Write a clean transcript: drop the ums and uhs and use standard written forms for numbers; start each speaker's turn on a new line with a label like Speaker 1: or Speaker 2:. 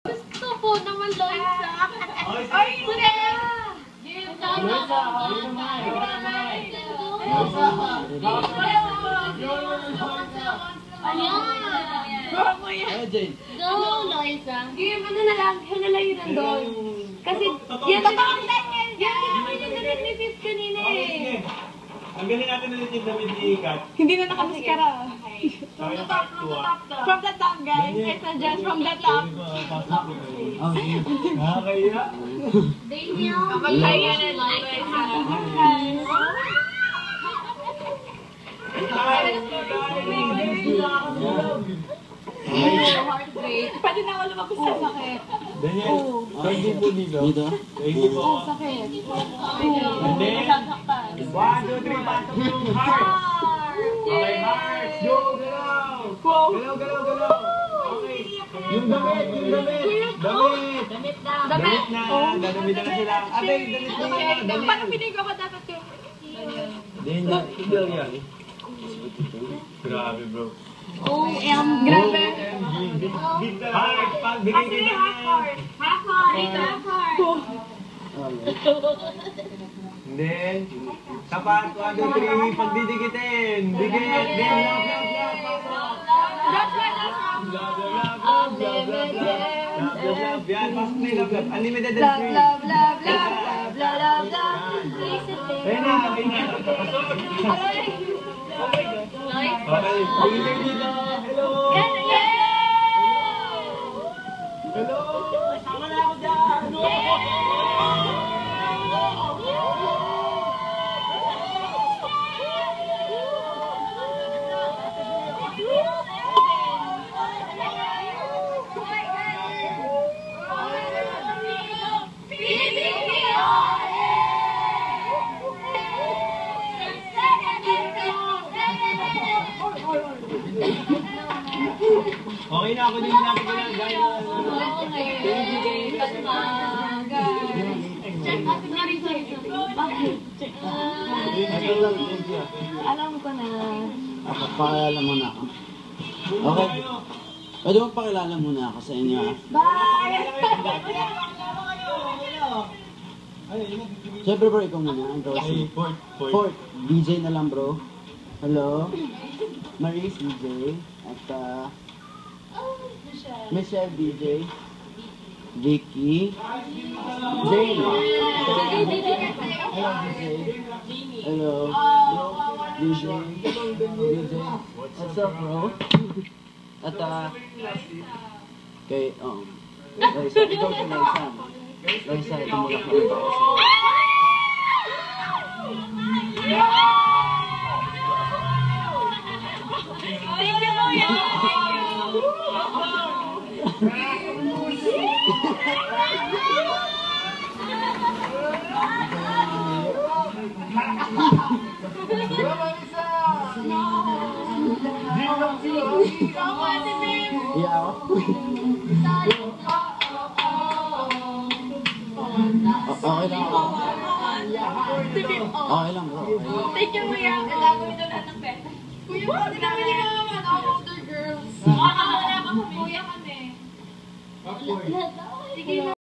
Speaker 1: Gusto po naman, Loisa.
Speaker 2: Ay, hindi!
Speaker 1: Loisa, Go, Loisa.
Speaker 2: Game, ano na lang, hinalayin ng doll. Kasi, yan na lang yung damit ni Fifth kanina eh.
Speaker 3: Ang galing natin na yung damit ni Kat.
Speaker 2: Hindi na nakamaskara.
Speaker 3: From the top,
Speaker 2: From the top, guys. It's a just from the top.
Speaker 3: Nakakaya.
Speaker 1: Daniel.
Speaker 2: Kaya na lang. Pwede na ako lumabas sa sakit.
Speaker 3: Daniel, thank you po dito. Thank you po.
Speaker 2: Sakit.
Speaker 3: And then, 1, 2, 3, pasok yung heart. Okay, heart. Go, galaw. Galaw, galaw, galaw. Okay. Yung damit. Damit na. Dadamit na sila. Ate, damit na.
Speaker 2: Paano pinigwa ko dapat yung...
Speaker 3: Daniel, tigil yan. Grabe, bro.
Speaker 2: Grabe.
Speaker 3: Heart, pagbigay ka na.
Speaker 2: Half heart.
Speaker 3: And then, tapat, 1, 2, 3, pagdidikitin. Dikit, then, love. Yan, pasok na yung love. Unlimited and free.
Speaker 2: Love.
Speaker 3: Ayun na. Okay, pagdidikin dito. Hello. Hello. Sama na ako dyan. Okay na, ako din natin ko lang. Dahil
Speaker 2: Alam ko na.
Speaker 4: Pakilala muna ako. Okay. Pwede mo pakilala muna ako sa inyo, ha?
Speaker 2: Bye!
Speaker 4: Siyempre, bro, ikaw muna. Ikaw si Fort. DJ na lang, bro. Hello. Maris, DJ. At, Michelle, DJ. Vicky. Jane. Hello, DJ. Hello. DJ. DJ. What's up, bro? At, kay, Loisa, ikaw si Loisa. Loisa, tumulak na rin ako sa'yo.
Speaker 2: Thank you, Kuya!
Speaker 4: Iya ako. Okay lang ako. Okay lang bro.
Speaker 2: Thank you, Kuya. Kailangan ko ito lahat ng pera. Kuya, bakit namin yung mga older girls? Kuya kami. Sige na.